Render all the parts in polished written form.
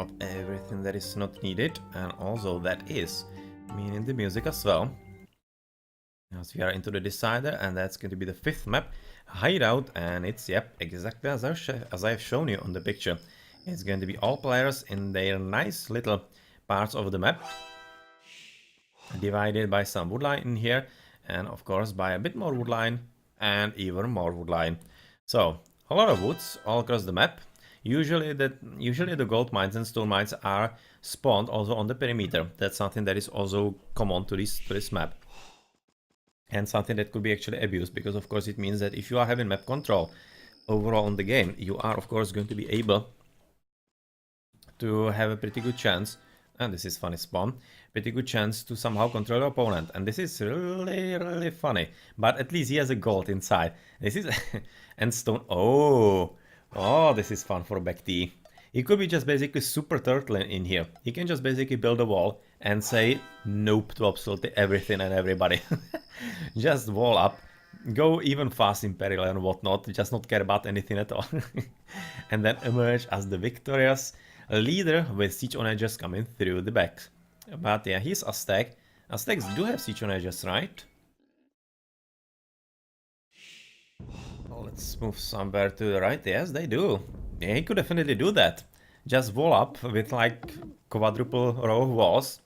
of everything that is not needed, and also that is meaning the music as well. As we are into the decider, and that's going to be the 5th map, Hideout, and it's, yep, exactly as I've shown you on the picture. It's going to be all players in their nice little parts of the map, divided by some woodline in here, and of course by a bit more woodline, and even more woodline. So, a lot of woods all across the map. Usually the gold mines and stone mines are spawned also on the perimeter. That's something that is also common to this map. And something that could be actually abused, because of course it means that if you are having map control overall on the game, you are of course going to be able to have a pretty good chance, and this is funny spawn, pretty good chance to somehow control your opponent. And this is really funny, but at least he has a gold inside. This is and stone. Oh, this is fun for back T. He could be just basically super turtle in here. He can just basically build a wall and say nope to absolutely everything and everybody. Just wall up, go even fast in peril and whatnot, just not care about anything at all. And then emerge as the victorious leader with siege on edges coming through the back. But yeah, he's Aztec. Aztecs do have siege on edges, right? Let's move somewhere to the right. Yes, they do. Yeah, he could definitely do that. Just wall up with like quadruple row of walls,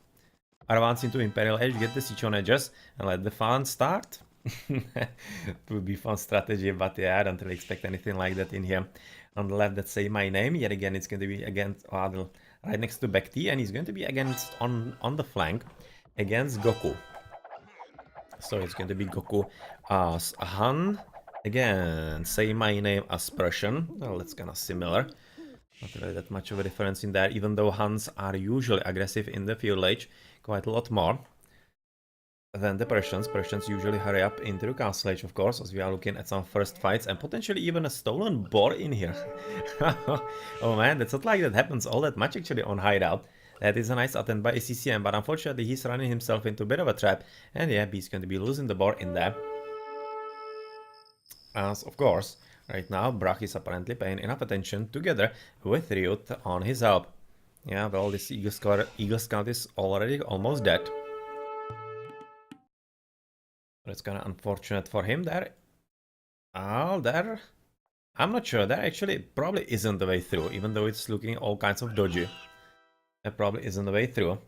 advance into Imperial Age, get the siege on edges, and let the fun start. It would be fun strategy, but yeah, I don't really expect anything like that in here. On the left, let's say my name. Yet again, it's going to be against right next to Bekti, and he's going to be against on the flank against Goku. So it's going to be Goku as Han. Again, say my name as Persian. Well, that's kind of similar. Not really that much of a difference in there, even though Huns are usually aggressive in the field age, quite a lot more than the Persians. Persians usually hurry up into the castle age, of course, as we are looking at some first fights, and potentially even a stolen boar in here. Oh man, that's not like that happens all that much actually on Hideout. That is a nice attempt by CCM, but unfortunately he's running himself into a bit of a trap, and yeah, he's going to be losing the boar in there. As, of course, right now Brach is apparently paying enough attention together with Ryut on his help. Yeah, well, this Eagle Scout is already almost dead. That's kind of unfortunate for him there. Oh, there. I'm not sure. That actually probably isn't the way through, even though it's looking all kinds of dodgy. That probably isn't the way through.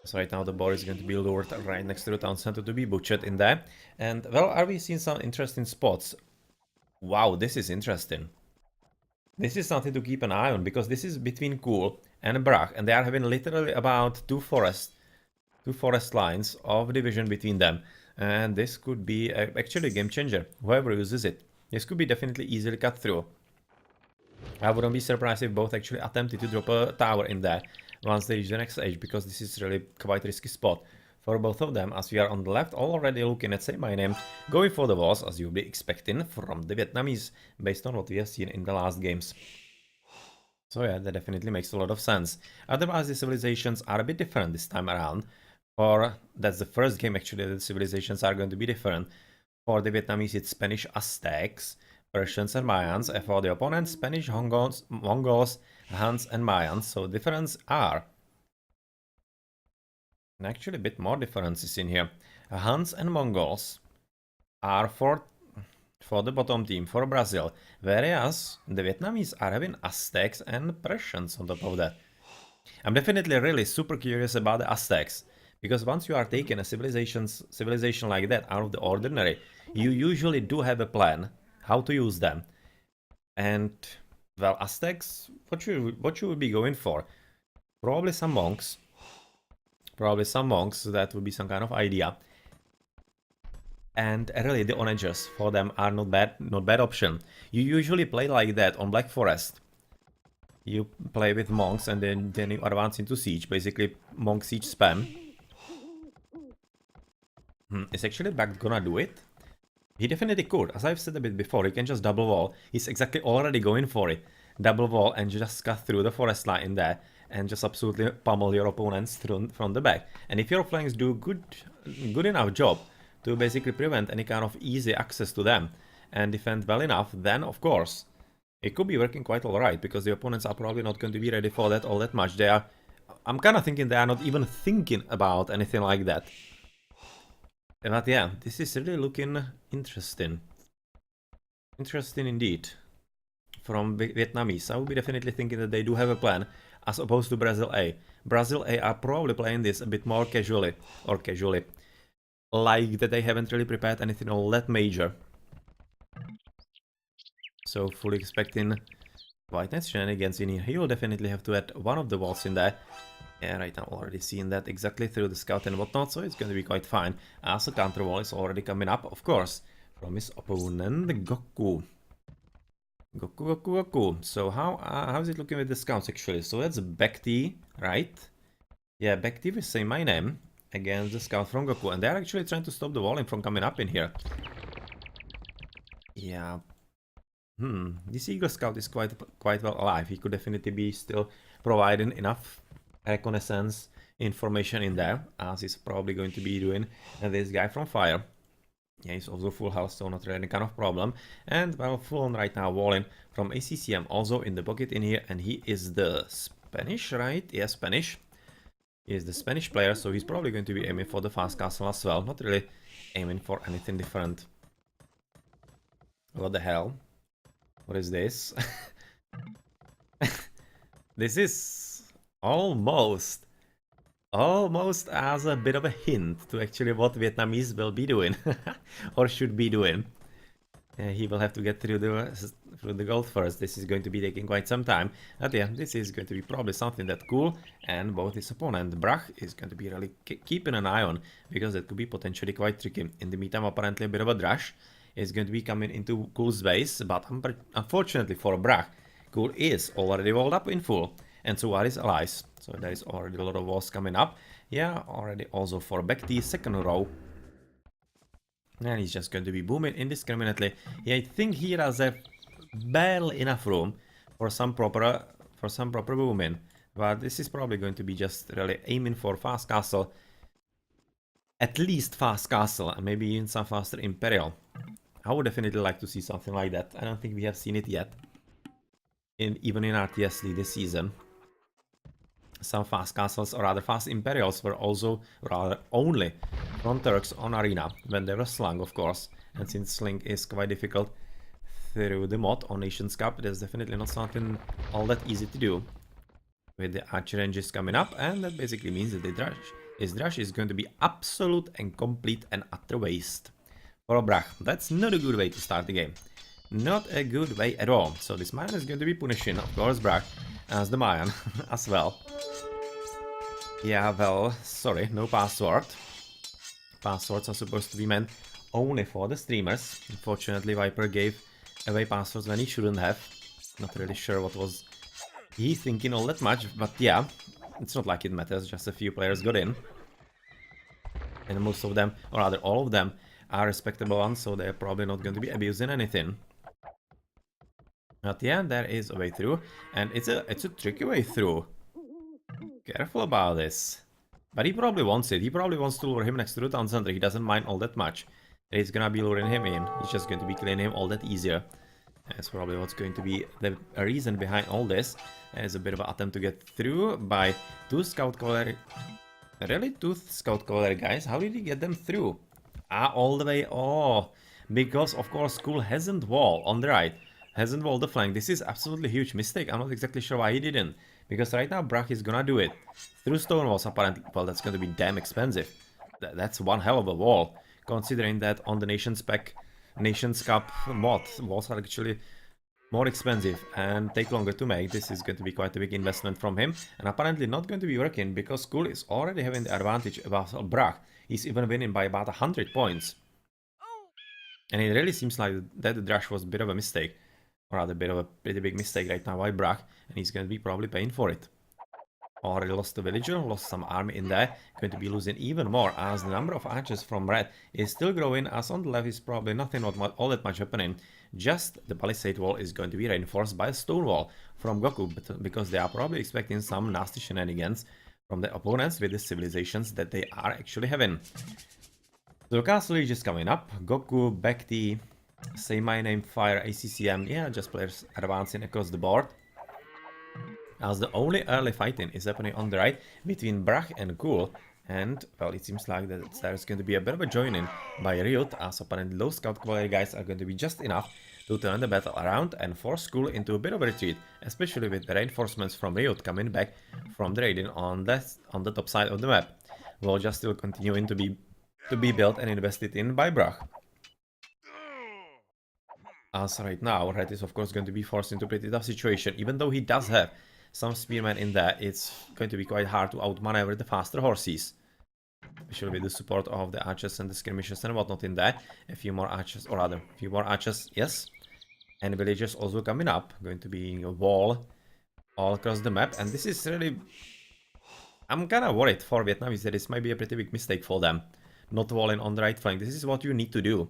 So right now the boar is going to be lured right next to the town center to be butchered in there. And, well, are we seeing some interesting spots? Wow, this is interesting. This is something to keep an eye on, because this is between Kul and Brach, and they are having literally about two forest lines of division between them. And this could be actually a game changer, whoever uses it. This could be definitely easily cut through. I wouldn't be surprised if both actually attempted to drop a tower in there once they reach the next age, because this is really quite a risky spot for both of them, as we are on the left already looking at Say My Name, going for the walls, as you'll be expecting from the Vietnamese, based on what we have seen in the last games. So yeah, that definitely makes a lot of sense. Otherwise, the civilizations are a bit different this time around. Or that's the first game actually, the civilizations are going to be different. For the Vietnamese, it's Spanish Aztecs, Persians and Mayans, and for the opponents, Spanish Mongols, Huns and Mayans. So difference are, and actually a bit more differences in here. Huns and Mongols are for the bottom team, for Brazil, whereas the Vietnamese are having Aztecs and Persians on top of that. I'm definitely really super curious about the Aztecs, because once you are taking a civilization like that out of the ordinary, you usually do have a plan how to use them. And, well, Aztecs, what you would be going for? Probably some monks. That would be some kind of idea. And really, the onagers for them are not bad option. You usually play like that on Black Forest. You play with monks and then you advance into siege, basically monk siege spam. Is actually Back gonna do it? He definitely could, as I've said a bit before, he can just double wall. He's exactly already going for it. Double wall and just cut through the forest line in there and just absolutely pummel your opponents from the back. And if your flanks do good enough job to basically prevent any kind of easy access to them and defend well enough, then of course It could be working quite alright, because the opponents are probably not going to be ready for that all that much. They are... I'm kind of thinking they are not even thinking about anything like that. But yeah, this is really looking interesting. Interesting indeed. From Vietnamese, I would be definitely thinking that they do have a plan, as opposed to Brazil A. Brazil A are probably playing this a bit more casually, like that they haven't really prepared anything all that major. So fully expecting White Knight's shenanigans in here. He will definitely have to add one of the walls in there. Yeah, right now already seeing that exactly through the scout and whatnot, so it's going to be quite fine. As a counter wall is already coming up, of course, from his opponent, Goku. Goku. So how is it looking with the scouts actually? So that's Baekti, right? Yeah, Baekti will say my name against the scout from Goku, and they're actually trying to stop the walling from coming up in here. Yeah. This Eagle Scout is quite well alive. He could definitely be still providing enough reconnaissance information in there, as he's probably going to be doing this guy from Fire. Yeah, he's also full health, so not really any kind of problem. And well, full on right now, Walling from ACCM also in the pocket in here, and he is the Spanish, right? Yeah, Spanish. He is the Spanish player, so he's probably going to be aiming for the fast castle as well. Not really aiming for anything different. What the hell? What is this? This is almost as a bit of a hint to actually what Vietnamese will be doing or should be doing. He will have to get through the gold first. This is going to be taking quite some time. But yeah, this is going to be probably something that cool, and both his opponent Brach is going to be really keeping an eye on, because that could be potentially quite tricky. In the meantime, apparently a bit of a Drash is going to be coming into Cool's base, but unfortunately for Brach, Cool is already walled up in full, and so are his allies. So there is already a lot of walls coming up. Yeah, already also for Baekti, second row. And he's just going to be booming indiscriminately. Yeah, I think he does have barely enough room for some proper booming. But this is probably going to be just really aiming for fast castle. At least fast castle, and maybe even some faster Imperial. I would definitely like to see something like that. I don't think we have seen it yet. Even in RTS League this season. Some fast castles, or rather fast Imperials, were also rather only from Turks on Arena, when they were slung, of course. And since sling is quite difficult through the mod on Nations Cup, it is definitely not something all that easy to do. With the archer ranges coming up, and that basically means that his Drash is going to be absolute and complete and utter waste. For Brach, that's not a good way to start the game. Not a good way at all. So this Mayan is going to be punishing, of course, Brach, as the Mayan as well. Yeah, well, sorry, no password. Passwords are supposed to be meant only for the streamers. Unfortunately, Viper gave away passwords when he shouldn't have. Not really sure what was he thinking all that much, but yeah, it's not like it matters, just a few players got in. And most of them, or rather all of them, are respectable ones, so they're probably not going to be abusing anything. But yeah, there is a way through, and it's a tricky way through. Careful about this. But he probably wants it. He probably wants to lure him next to the town center. He doesn't mind all that much. He's gonna be luring him in. He's just going to be killing him all that easier. That's probably what's going to be the reason behind all this. There's a bit of an attempt to get through by two scout cavalry. Really? Two scout cavalry guys? How did he get them through? Ah, all the way. Oh, because of course Cool hasn't walled on the right. Hasn't walled the flank. This is absolutely huge mistake. I'm not exactly sure why he didn't. Because right now Brach is gonna do it. Through stone walls apparently. Well, that's gonna be damn expensive. That's one hell of a wall. Considering that on the Nations Cup mod, walls are actually more expensive and take longer to make. This is going to be quite a big investment from him. And apparently not going to be working, because Cool is already having the advantage about Brach. He's even winning by about 100 points. And it really seems like that the Drash was a bit of a mistake. Or rather, a bit of a pretty big mistake right now by Brach. And he's going to be probably paying for it. Already lost a villager, lost some army in there. Going to be losing even more, as the number of archers from red is still growing, as on the left is probably nothing all that much happening. Just the palisade wall is going to be reinforced by a stone wall from Goku, because they are probably expecting some nasty shenanigans from the opponents with the civilizations that they are actually having. So Castle Age is coming up. Goku, Baekti, Say my name, fire, ACCM. Yeah, just players advancing across the board. As the only early fighting is happening on the right between Brach and Ghoul. And, well, it seems like that there's going to be a bit of a joining by Ryut, as apparently low scout cavalry guys are going to be just enough to turn the battle around and force Ghoul into a bit of a retreat, especially with the reinforcements from Ryut coming back from the raiding on the top side of the map. While just still continuing to be built and invested in by Brach. As right now, Red is of course going to be forced into a pretty tough situation, even though he does have some spearmen in there. It's going to be quite hard to outmaneuver the faster horses, especially with the support of the archers and the skirmishers and whatnot in there. A few more archers, or rather, a few more archers, yes. And villagers also coming up, going to be a wall all across the map. And this is really... I'm kinda worried for Vietnamese that this might be a pretty big mistake for them. Not walling on the right flank. This is what you need to do.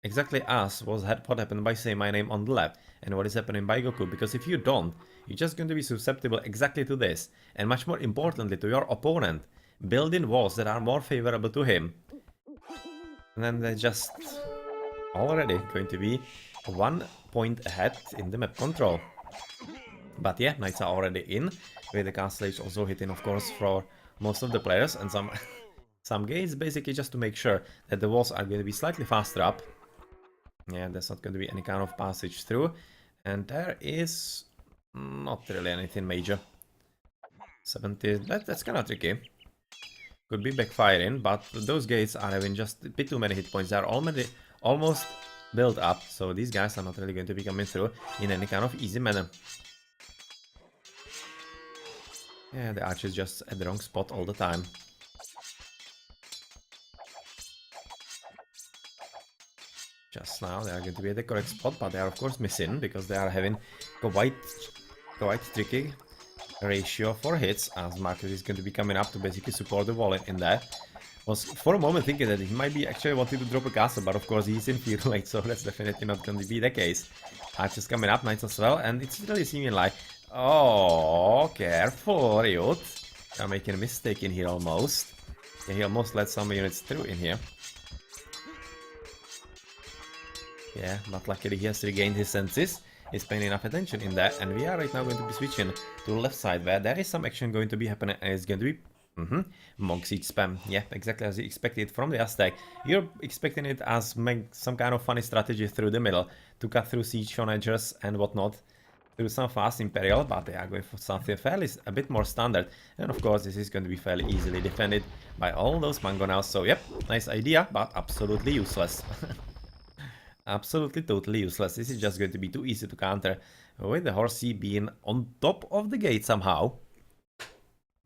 Exactly as what happened by Say My Name on the left and what is happening by Goku, because if you don't, you're just going to be susceptible exactly to this, and much more importantly to your opponent, building walls that are more favorable to him. And then they're just already going to be 1 point ahead in the map control. But yeah, knights are already in, with the castle age also hitting of course for most of the players, and some gates basically just to make sure that the walls are going to be slightly faster up. Yeah, there's not going to be any kind of passage through. And there is not really anything major. 70, that's kind of tricky. Could be backfiring, but those gates are having just a bit too many hit points. They are already almost built up, so these guys are not really going to be coming through in any kind of easy manner. Yeah, the archer is just at the wrong spot all the time. Just now they are going to be at the correct spot, but they are of course missing because they are having quite tricky ratio for hits, as Marcus is going to be coming up to basically support the wall in there. Was for a moment thinking that he might be actually wanting to drop a castle, but of course he's in field late, so that's definitely not going to be the case. Archers coming up, knights as well, and it's really seeming like, oh, careful, Ryut. You're making a mistake in here almost. Yeah, he almost let some units through in here. Yeah, but luckily he has regained his senses. He's paying enough attention in that, and we are right now going to be switching to the left side where there is some action going to be happening, and it's going to be monk siege spam. Yeah, exactly as you expected from the Aztec. You're expecting it as some kind of funny strategy through the middle to cut through siege onagers and whatnot through some fast imperial, but they are going for something fairly a bit more standard, and of course this is going to be fairly easily defended by all those mangonels. So yep, nice idea, but absolutely useless. Absolutely totally useless. This is just going to be too easy to counter with the horsey being on top of the gate somehow.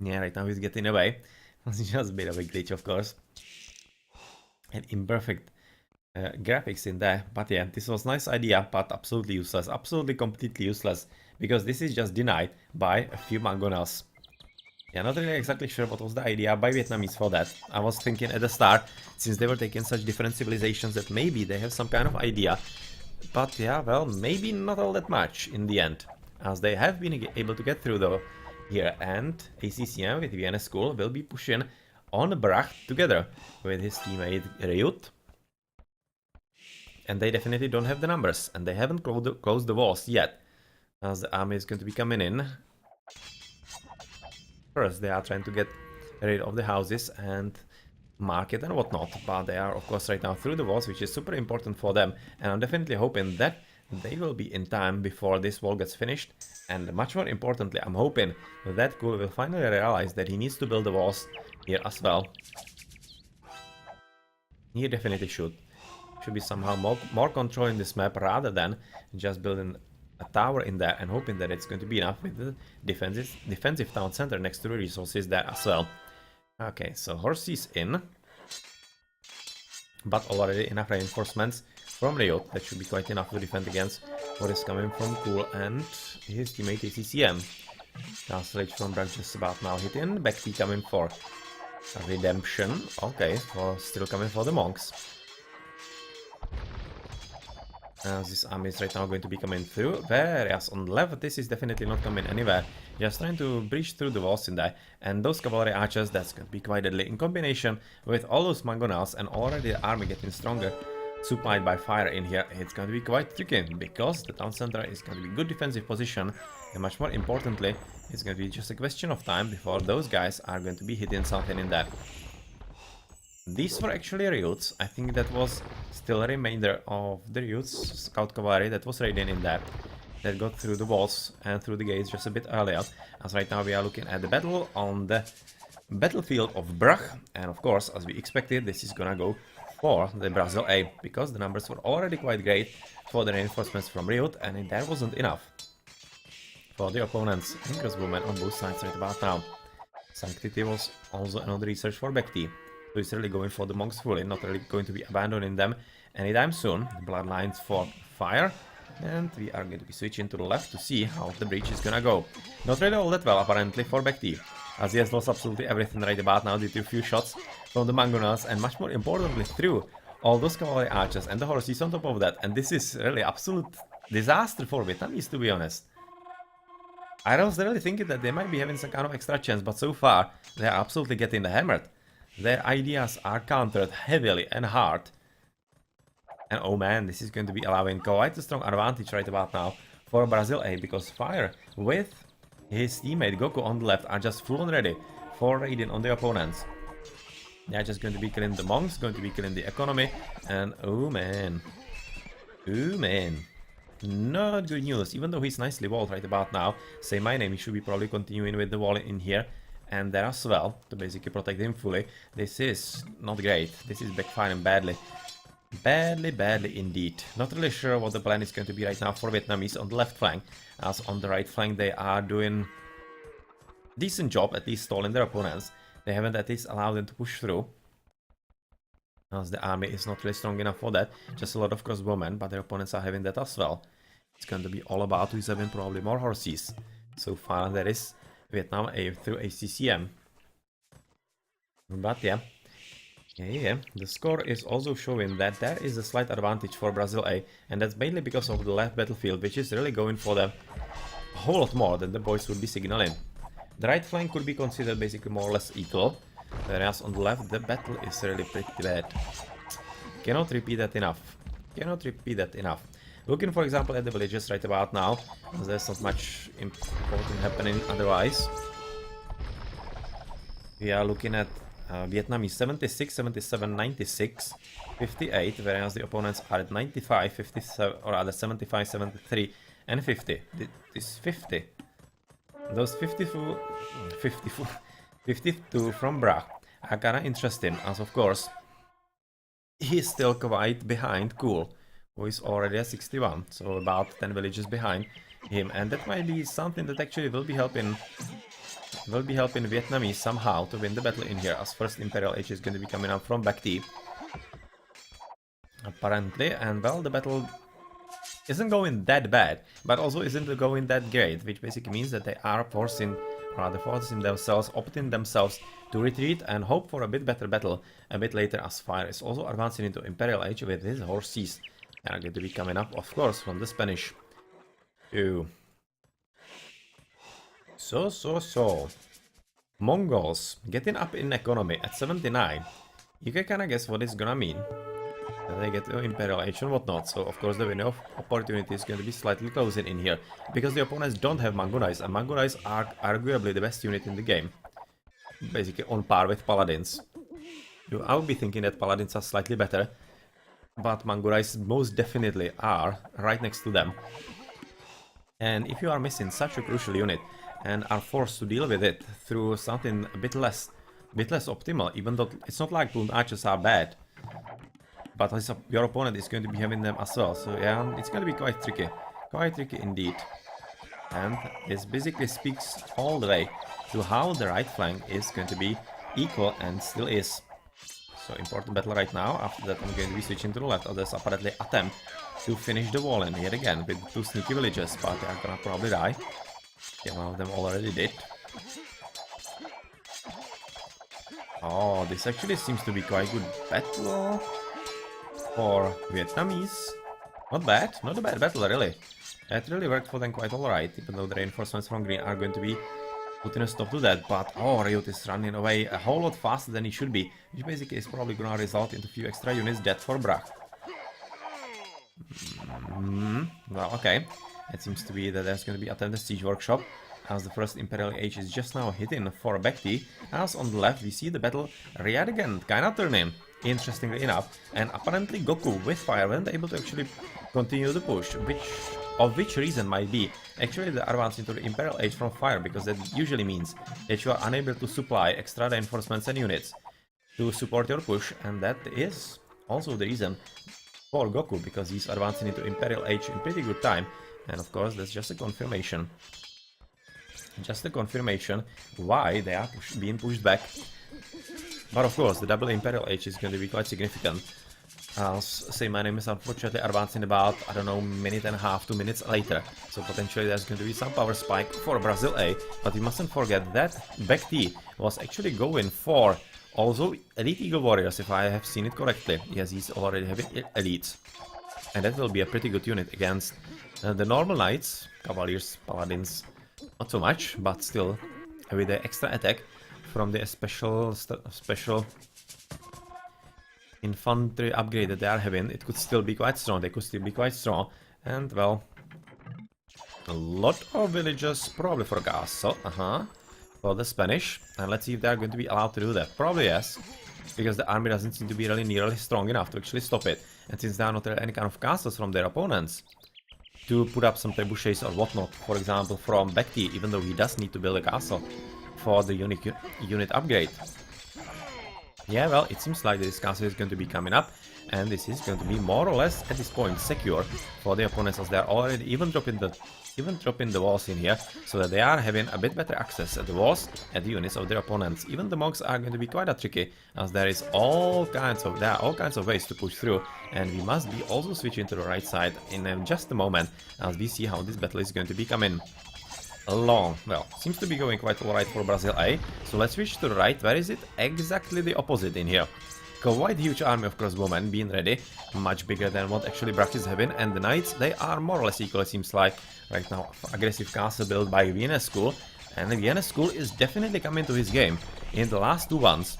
Yeah, right now he's getting away. It's just a bit of a glitch, of course. And imperfect graphics in there. But yeah, this was a nice idea, but absolutely useless. Absolutely completely useless. Because this is just denied by a few mangonels. Yeah, not really exactly sure what was the idea by Vietnamese for that. I was thinking at the start, since they were taking such different civilizations, that maybe they have some kind of idea. But yeah, well, maybe not all that much in the end, as they have been able to get through though here. And ACCM with Vienna School will be pushing on Brach together with his teammate Ryut. And they definitely don't have the numbers, and they haven't closed the walls yet, as the army is going to be coming in. First, they are trying to get rid of the houses and market and whatnot, but they are of course right now through the walls, which is super important for them, and I'm definitely hoping that they will be in time before this wall gets finished. And much more importantly, I'm hoping that Ghoul will finally realize that he needs to build the walls here as well. He definitely should be somehow more controlling this map rather than just building a tower in there and hoping that it's going to be enough with the defensive town center next to the resources there as well. Okay, so horses in, but already enough reinforcements from Ryut. That should be quite enough to defend against what is coming from Ghoul and his teammate ACCM. Castle Age from Brach just about now hitting. Backty coming for redemption. Okay, still coming for the monks. This army is right now going to be coming through, whereas on the left this is definitely not coming anywhere, just trying to breach through the walls in there, and those cavalry archers, that's going to be quite deadly in combination with all those mangonels and already the army getting stronger supplied by fire in here, it's going to be quite tricky, because the town center is going to be good defensive position, and much more importantly, it's going to be just a question of time before those guys are going to be hitting something in there. These were actually Ryuts. I think that was still a remainder of the Ryuts scout cavalry that was raiding in there, that got through the walls and through the gates just a bit earlier, as right now we are looking at the battle on the battlefield of Brach, and of course, as we expected, this is gonna go for the Brazil A, because the numbers were already quite great for the reinforcements from Ryut, and that wasn't enough for the opponents and crossbowmen on both sides right about now. Sanctity was also another research for Bekti, so he's really going for the monks fully, not really going to be abandoning them anytime soon. The bloodlines for fire, and we are going to be switching to the left to see how the breach is gonna go. Not really all that well apparently for Bekti, as he has lost absolutely everything right about now due to a few shots from the Mangonels, and much more importantly through all those cavalry archers and the horses on top of that, and this is really absolute disaster for Vietnamese, to be honest. I was really thinking that they might be having some kind of extra chance, but so far they are absolutely getting hammered. Their ideas are countered heavily and hard. And oh man, this is going to be allowing quite a strong advantage right about now for Brazil A, because Fire with his teammate Goku on the left are just full on ready for raiding on the opponents. They are just going to be killing the monks, going to be killing the economy, and oh man, not good news. Even though he's nicely walled right about now, say my name, he should be probably continuing with the wall in here and there as well to basically protect him fully. This is not great. This is backfiring badly. Badly indeed. Not really sure what the plan is going to be right now for Vietnamese on the left flank, as on the right flank they are doing decent job, at least stalling their opponents. They haven't at least allowed them to push through, as the army is not really strong enough for that. Just a lot of crossbowmen, but their opponents are having that as well. It's going to be all about who's having probably more horses. So far there is Vietnam A through ACCM. But yeah. The score is also showing that there is a slight advantage for Brazil A, and that's mainly because of the left battlefield, which is really going for them a whole lot more than the boys would be signaling. The right flank could be considered basically more or less equal, whereas on the left the battle is really pretty bad. Cannot repeat that enough. Looking for example at the villages right about now, as there's not much important happening otherwise. We are looking at Vietnamese 76, 77, 96, 58, whereas the opponents are at 95, 57, or rather 75, 73, and 50. This 50. Those 52 from Brach are kinda interesting, as of course he's still quite behind Cool, who is already at 61, so about 10 villages behind him, and that might be something that actually will be helping Vietnamese somehow to win the battle in here, as first Imperial Age is going to be coming up from Back T, apparently, and well, the battle isn't going that bad, but also isn't going that great, which basically means that they are forcing themselves, opting themselves to retreat and hope for a bit better battle a bit later, as Fire is also advancing into Imperial Age with his horses, and are going to be coming up, of course, from the Spanish. Ew. So. Mongols getting up in economy at 79. You can kinda guess what it's gonna mean. And they get Imperial Age and whatnot, so of course the window of opportunity is going to be slightly closing in here, because the opponents don't have Mangonais, and Mangonais are arguably the best unit in the game. Basically on par with Paladins. I would be thinking that Paladins are slightly better, but Mangonais most definitely are right next to them. And if you are missing such a crucial unit and are forced to deal with it through something a bit less optimal, even though it's not like Plumed Archers are bad, but your opponent is going to be having them as well, so yeah, it's going to be quite tricky indeed. And this basically speaks all the way to how the right flank is going to be equal, and still is. So important battle right now. After that I'm going to be switching to the left. Others apparently attempt to finish the wall in here again with 2 sneaky villagers, but they are gonna probably die. Yeah, one of them already did. Oh, this actually seems to be quite good battle for Vietnamese. Not a bad battle really. It really worked for them quite alright, even though the reinforcements from Green are going to be putting a stop to that. But oh, Ryut is running away a whole lot faster than he should be, which basically is probably gonna result in a few extra units dead for Brach. Well, okay. It seems to be that there's going to be attended siege workshop, as the first Imperial Age is just now hitting for Bekti, as on the left we see the battle yet again kinda turning, interestingly enough, and apparently Goku with fire weren't able to actually continue the push, which reason might be actually the advance into the Imperial Age from fire, because that usually means that you are unable to supply extra reinforcements and units to support your push, and that is also the reason for Goku, because he's advancing into Imperial Age in pretty good time. And of course, that's just a confirmation. Just a confirmation why they are being pushed back. But of course, the double Imperial Age is going to be quite significant. As say my name is unfortunately advancing about, I don't know, minute and a half, 2 minutes later. So potentially there's going to be some power spike for Brazil A. But we mustn't forget that Back T was actually going for also Elite Eagle Warriors, if I have seen it correctly. Yes, he's already having elites. And that will be a pretty good unit against the normal knights, cavaliers, paladins, not so much, but still with the extra attack from the special infantry upgrade that they are having, it could still be quite strong. They could still be quite strong. And well, a lot of villagers probably for castle, for the Spanish. And let's see if they're going to be allowed to do that. Probably yes, because the army doesn't seem to be really nearly strong enough to actually stop it. And since there are not really any kind of castles from their opponents to put up some trebuchets or whatnot, for example from Bekti, even though he does need to build a castle for the unit upgrade. Yeah, well, it seems like this castle is going to be coming up, and this is going to be more or less at this point secure for the opponents, as they're already even dropping the walls in here, so that they are having a bit better access at the walls, at the units of their opponents. Even the monks are going to be quite tricky, as there are all kinds of ways to push through, and we must be also switching to the right side in just a moment, as we see how this battle is going to be coming along. Well, seems to be going quite alright for Brazil A. So let's switch to the right. Where is it? Exactly the opposite in here. Quite huge army of crossbowmen being ready, much bigger than what actually Brach is having, and the knights, they are more or less equal, it seems like. Right now, aggressive castle built by Vienna School, and the Vienna School is definitely coming to his game. In the last two ones,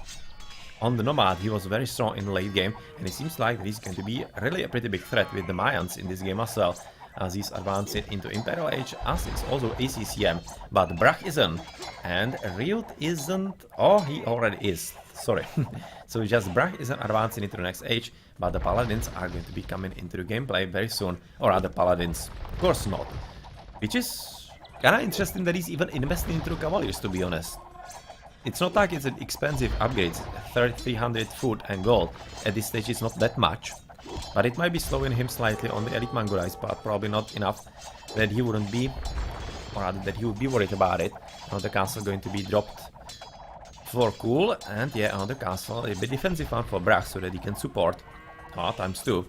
on the Nomad, he was very strong in the late game, and it seems like he's going to be really a pretty big threat with the Mayans in this game as well, as he's advancing into Imperial Age, as it's also ACCM, but Brach isn't, and Ryut isn't, oh, he already is, sorry. So just Brach isn't advancing into the next age, but the Paladins are going to be coming into the gameplay very soon, or other Paladins, of course not, which is kinda interesting that he's even investing into Cavaliers, to be honest. It's not like it's an expensive upgrade, 300 food and gold, at this stage it's not that much. But it might be slowing him slightly on the Elite Mangurais, but probably not enough that he wouldn't be, or rather that he would be worried about it. Now the castle going to be dropped for cool, and yeah, another castle, a bit defensive one for Brach, so that he can support, times 2,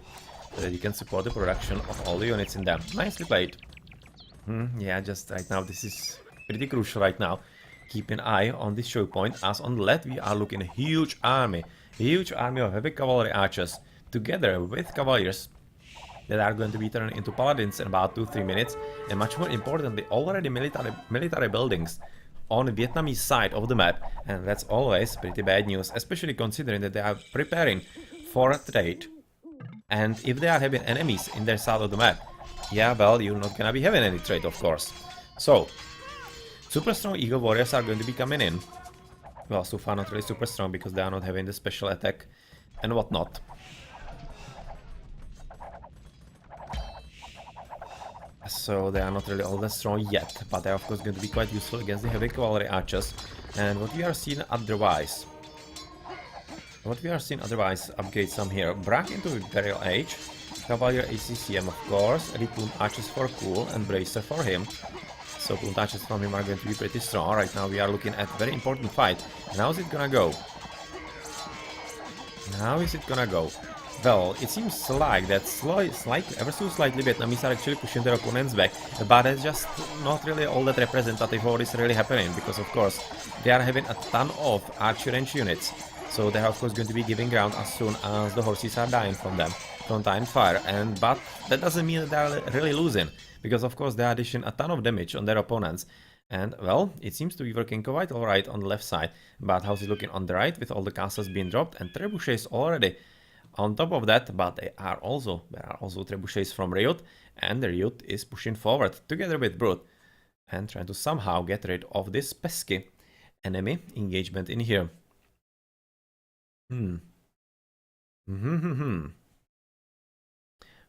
so that he can support the production of all the units in there. Nicely played. Yeah, just right now, this is pretty crucial right now. Keep an eye on this choke point, as on the left we are looking at a huge army of heavy cavalry archers, together with cavaliers that are going to be turned into paladins in about 2-3 minutes, and much more importantly, already military buildings on the Vietnamese side of the map, and that's always pretty bad news, especially considering that they are preparing for a trade. And if they are having enemies in their side of the map, yeah, well, you're not gonna be having any trade, of course. So, super strong Eagle Warriors are going to be coming in. Well, so far not really super strong, because they are not having the special attack and whatnot. So they are not really all that strong yet, but they are of course going to be quite useful against the heavy cavalry archers. And what we are seeing otherwise, upgrade some here. Brach into Imperial Age, Cavalier ACCM of course, Elite Plume Archers for cool, and Bracer for him. So Plume Archers from him are going to be pretty strong. Right now we are looking at a very important fight. And how is it gonna go? Well, it seems like that ever so slightly Vietnamese are actually pushing their opponents back, but it's just not really all that representative of what is really happening, because of course they are having a ton of archer range units, so they are of course going to be giving ground as soon as the horses are dying from them, from time fire, but that doesn't mean that they are really losing, because of course they are dishing a ton of damage on their opponents. And well, it seems to be working quite alright on the left side, but how's it looking on the right with all the castles being dropped and trebuchets already on top of that, but there are also trebuchets from Riot, and the Riot is pushing forward together with Brute and trying to somehow get rid of this pesky enemy engagement in here.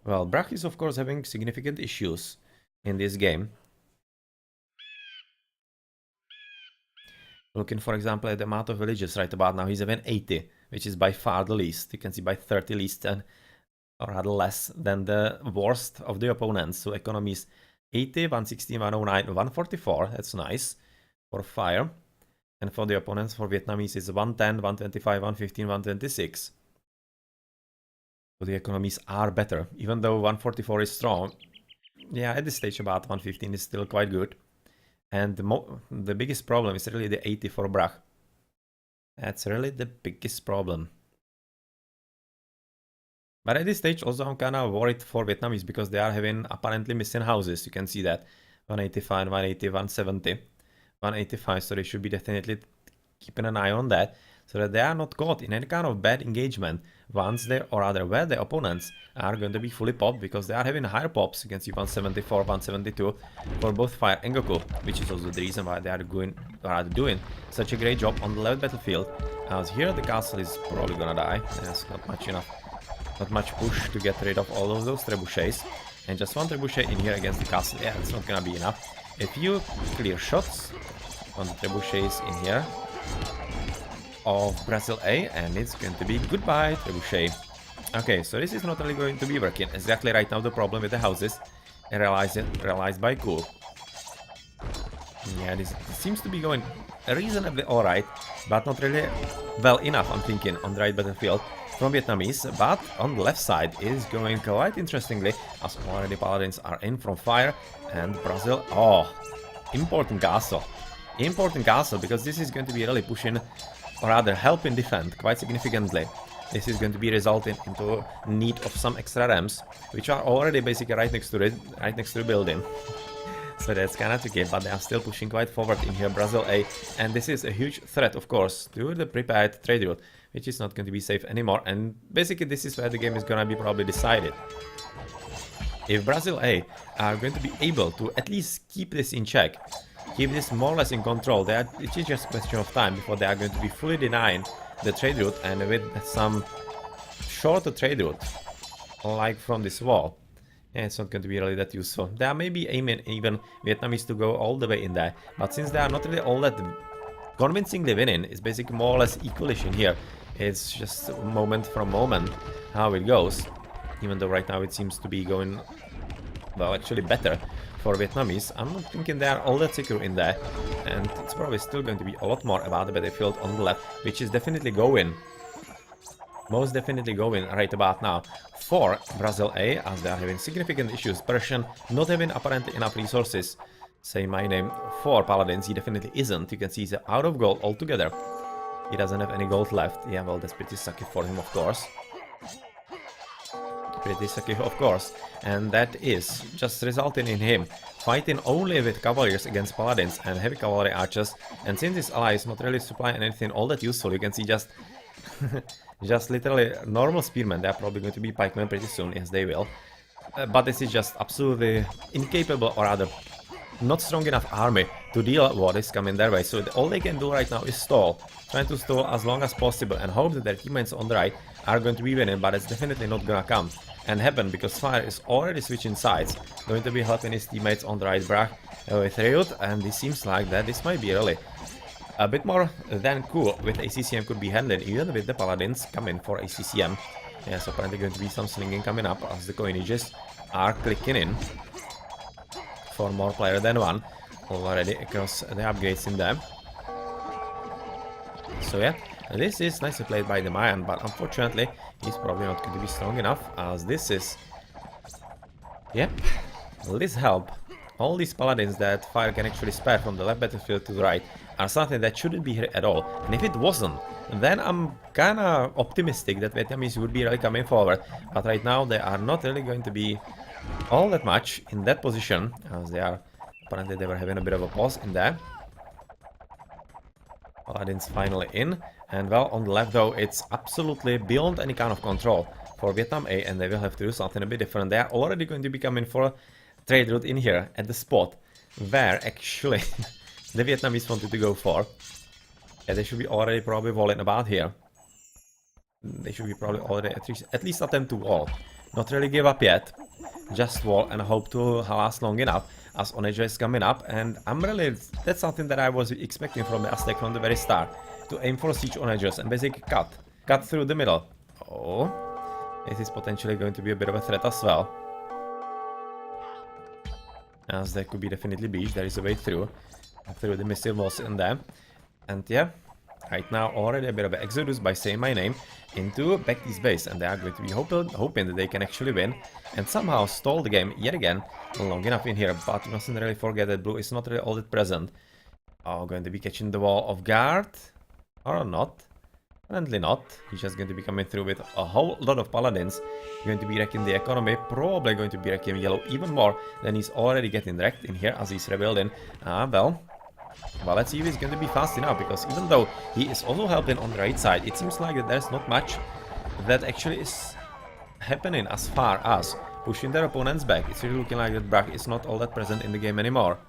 Well, Brach is of course having significant issues in this game. Looking, for example, at the amount of villages right about now, he's having 80, which is by far the least. You can see by 30 least, and or rather less than the worst of the opponents. So economy is 80, 160, 109, 144. That's nice for fire. And for the opponents, for Vietnamese, it's 110, 125, 115, 126. So the economies are better, even though 144 is strong. Yeah, at this stage about 115 is still quite good. And the biggest problem is really the 80 for Brach. That's really the biggest problem. But at this stage also I'm kind of worried for Vietnamese because they are having apparently missing houses. You can see that 185, 180, 170, 185. So they should be definitely keeping an eye on that, so that they are not caught in any kind of bad engagement once they, or rather where the opponents are going to be fully popped, because they are having higher pops. You can see 174, 172 for both Fire and Goku, which is also the reason why they are doing such a great job on the level battlefield. As here the castle is probably gonna die. There's not much push to get rid of all of those trebuchets, and just one trebuchet in here against the castle, yeah, it's not gonna be enough. A few clear shots on the trebuchets in here of Brazil A, and it's going to be goodbye trebuchet. Okay, so this is not really going to be working. Exactly right now the problem with the houses realized by Cool. Yeah, this seems to be going reasonably alright, but not really well enough, I'm thinking, on the right battlefield from Vietnamese. But on the left side is going quite interestingly, as already Paladins are in from Fire, and Brazil, oh, important castle, because this is going to be really pushing, or rather helping defend quite significantly. This is going to be resulting into need of some extra ramps, which are already basically right next to the building. So that's kind of tricky, but they are still pushing quite forward in here, Brazil A, and this is a huge threat, of course, to the prepared trade route, which is not going to be safe anymore, and basically this is where the game is gonna be probably decided. If Brazil A are going to be able to at least keep this in check, keep this more or less in control, it is just a question of time before they are going to be fully denying the trade route, and with some shorter trade route, like from this wall, it's not going to be really that useful. They are maybe aiming even Vietnamese to go all the way in there, but since they are not really all that convincingly winning, it's basically more or less equalish in here. It's just moment from moment how it goes, even though right now it seems to be going, well, actually better for Vietnamese. I'm not thinking they are all that secure in there, and it's probably still going to be a lot more about the battlefield on the left, which is definitely going, most definitely going right about now for Brazil A, as they are having significant issues. Persian not having apparently enough resources. Say my name for Paladins, he definitely isn't. You can see he's out of gold altogether. He doesn't have any gold left. Yeah, well, that's pretty sucky for him, of course. And that is just resulting in him fighting only with Cavaliers against Paladins and heavy cavalry archers. And since his ally is not really supplying anything all that useful, you can see just just literally normal spearmen. They are probably going to be pikemen pretty soon, yes they will. But this is just absolutely incapable, or rather not strong enough army to deal with what is coming their way. So all they can do right now is stall, trying to stall as long as possible and hope that their teammates on the right are going to be winning, but it's definitely not gonna come and happen, because Fire is already switching sides, going to be helping his teammates on the right, Brach with Riot, and it seems like that this might be really a bit more than cool with ACCM could be handling, even with the Paladins coming for ACCM. Yes, apparently going to be some slinging coming up as the coinages are clicking in for more player than one already across the upgrades in them. So yeah, this is nicely played by the Mayan, but unfortunately he's probably not going to be strong enough, as this is, yep, this help. All these Paladins that Fire can actually spare from the left battlefield to the right are something that shouldn't be here at all. And if it wasn't, then I'm kinda optimistic that Vietnamese would be really coming forward. But right now they are not really going to be all that much in that position, as they are, apparently they were having a bit of a pause in there. Paladins finally in, And well, on the left though, it's absolutely beyond any kind of control for Vietnam A, and they will have to do something a bit different. They are already going to be coming for a trade route in here at the spot where actually the Vietnamese wanted to go for. Yeah, they should be already probably walling about here. They should be probably already at least attempt to wall. Not really give up yet. Just wall and hope to last long enough as Onejo is coming up. And I'm really... That's something that I was expecting from the Aztec from the very start. To aim for siege Onejos and basically cut. Cut through the middle. Oh. This is potentially going to be a bit of a threat as well. As there could be definitely beach. There is a way through. Through the missile walls in there. And yeah. Right now already a bit of an exodus by saying my name into Becky's base, and they are going to be hoping that they can actually win and somehow stall the game yet again long enough in here. But you mustn't really forget that blue is not really all that present. Oh, going to be catching the wall off guard or not? Apparently not. He's just going to be coming through with a whole lot of paladins. Going to be wrecking the economy, probably going to be wrecking yellow even more than he's already getting wrecked in here as he's rebuilding. Well, let's see if he's going to be fast enough, because even though he is also helping on the right side, it seems like that there's not much that actually is happening as far as pushing their opponents back. It's really looking like that Brach is not all that present in the game anymore.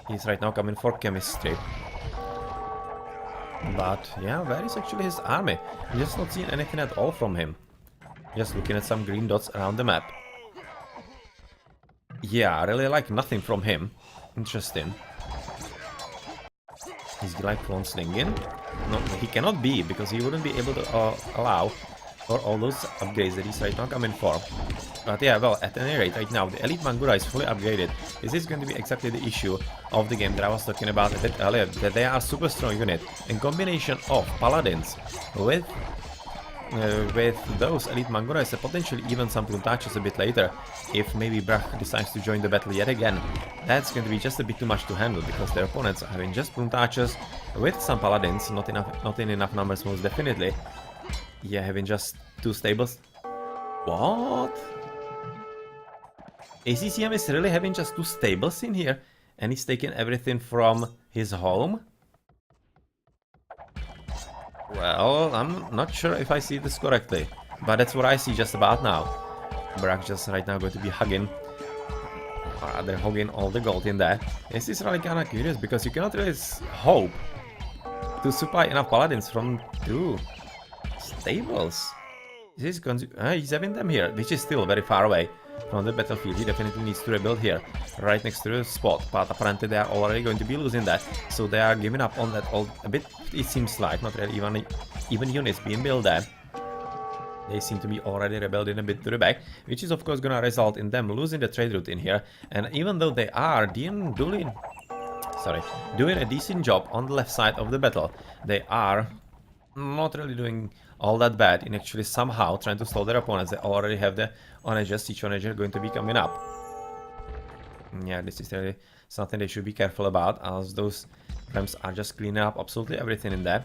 He's right now coming for chemistry. But yeah, where is actually his army? I'm just not seeing anything at all from him. Just looking at some green dots around the map. Yeah, I really like nothing from him. Interesting. Is he like front slinging? No, he cannot be, because he wouldn't be able to allow for all those upgrades that he's right now coming for. But yeah, well, at any rate, right now, the Elite Mangura is fully upgraded. This is going to be exactly the issue of the game that I was talking about a bit earlier, that they are a super strong unit. In combination of Paladins with those Elite Manguras, potentially even some Pluntaches a bit later, if maybe Brach decides to join the battle yet again, that's going to be just a bit too much to handle, because their opponents are having just Pluntaches with some Paladins, not in enough numbers most definitely. Yeah, having just 2 stables. What? ACCM is really having just 2 stables in here, and he's taking everything from his home? Well, I'm not sure if I see this correctly, but that's what I see just about now. Brach just right now going to be hugging, or rather hogging all the gold in there. This is really kind of curious, because you cannot really hope to supply enough paladins from 2 stables. He's having them here, which is still very far away from the battlefield. He definitely needs to rebuild here, right next to the spot, but apparently they are already going to be losing that, so they are giving up on that a bit, it seems like. Not really even units being built there. They seem to be already rebuilding a bit to the back, which is of course gonna result in them losing the trade route in here. And even though they are doing a decent job on the left side of the battle, they are not really doing all that bad in actually somehow trying to stall their opponents. They already have the Oneja, Siege Oneja going to be coming up. Yeah, this is really something they should be careful about, as those ramps are just cleaning up absolutely everything in there.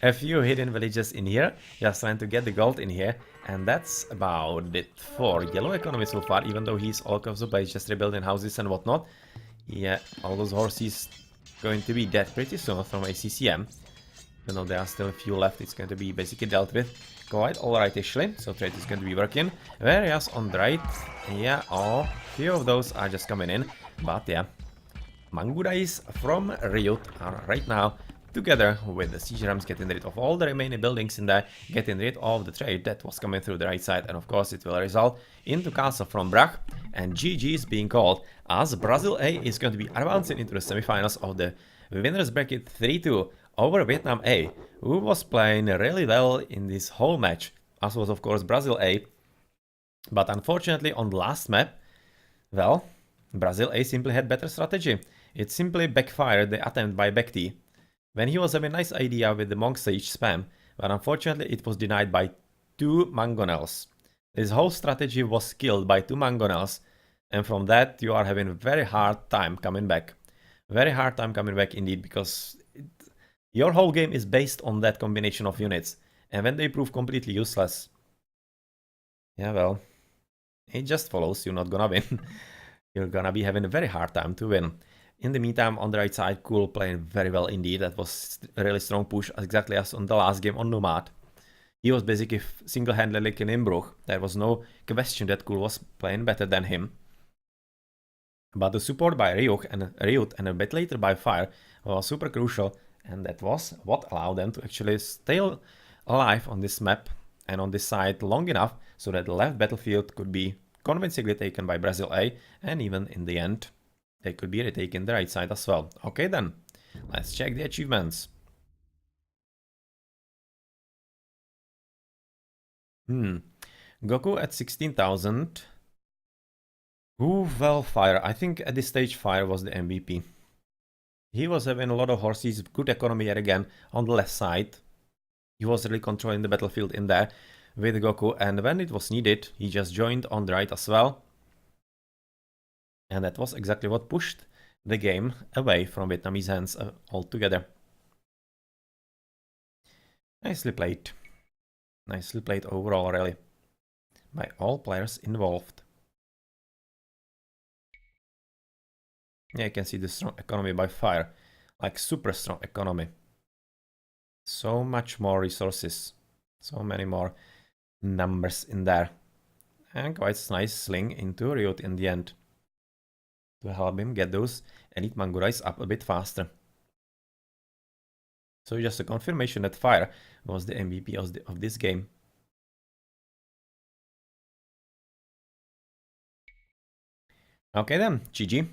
A few hidden villages in here, just trying to get the gold in here, and that's about it for yellow economy so far, even though he's all across the place just rebuilding houses and whatnot. Yeah, all those horses going to be dead pretty soon from ACCM. Even though there are still a few left, it's going to be basically dealt with quite alright actually. So trade is going to be working. Whereas on the right, yeah, a few of those are just coming in. But yeah, Mangurais from Ryut are right now together with the siege rams getting rid of all the remaining buildings in there, getting rid of the trade that was coming through the right side, and of course it will result into castle from Brach, and GG is being called, as Brazil A is going to be advancing into the semifinals of the winners bracket 3-2 over Vietnam A, who was playing really well in this whole match, as was of course Brazil A. But unfortunately on the last map, well, Brazil A simply had better strategy. It simply backfired the attempt by Bekti, when he was having a nice idea with the Monk Siege spam, but unfortunately it was denied by 2 Mangonels. His whole strategy was killed by 2 Mangonels, and from that you are having a very hard time coming back. Very hard time coming back indeed, because your whole game is based on that combination of units, and when they prove completely useless, yeah, well, it just follows you're not gonna win. You're gonna be having a very hard time to win. In the meantime, on the right side, Cool playing very well indeed. That was a really strong push, exactly as on the last game on Nomad. He was basically single-handedly killing Bruch. There was no question that Cool was playing better than him. But the support by Ryut and a bit later by Fire was super crucial, and that was what allowed them to actually stay alive on this map and on this side long enough so that the left battlefield could be convincingly taken by Brazil A, and even in the end they could be retaken the right side as well. Okay then, let's check the achievements. Goku at 16,000. Ooh, well, Fire. I think at this stage Fire was the MVP. He was having a lot of horses, good economy yet again on the left side. He was really controlling the battlefield in there with Goku, and when it was needed, he just joined on the right as well. And that was exactly what pushed the game away from Vietnamese hands altogether. Nicely played. Nicely played overall, really, by all players involved. Yeah, you can see the strong economy by Fire, like super strong economy. So much more resources, so many more numbers in there. And quite a nice sling into Ryut in the end to help him get those elite Mangurais up a bit faster. So just a confirmation that Fire was the MVP of this game. Okay then, GG.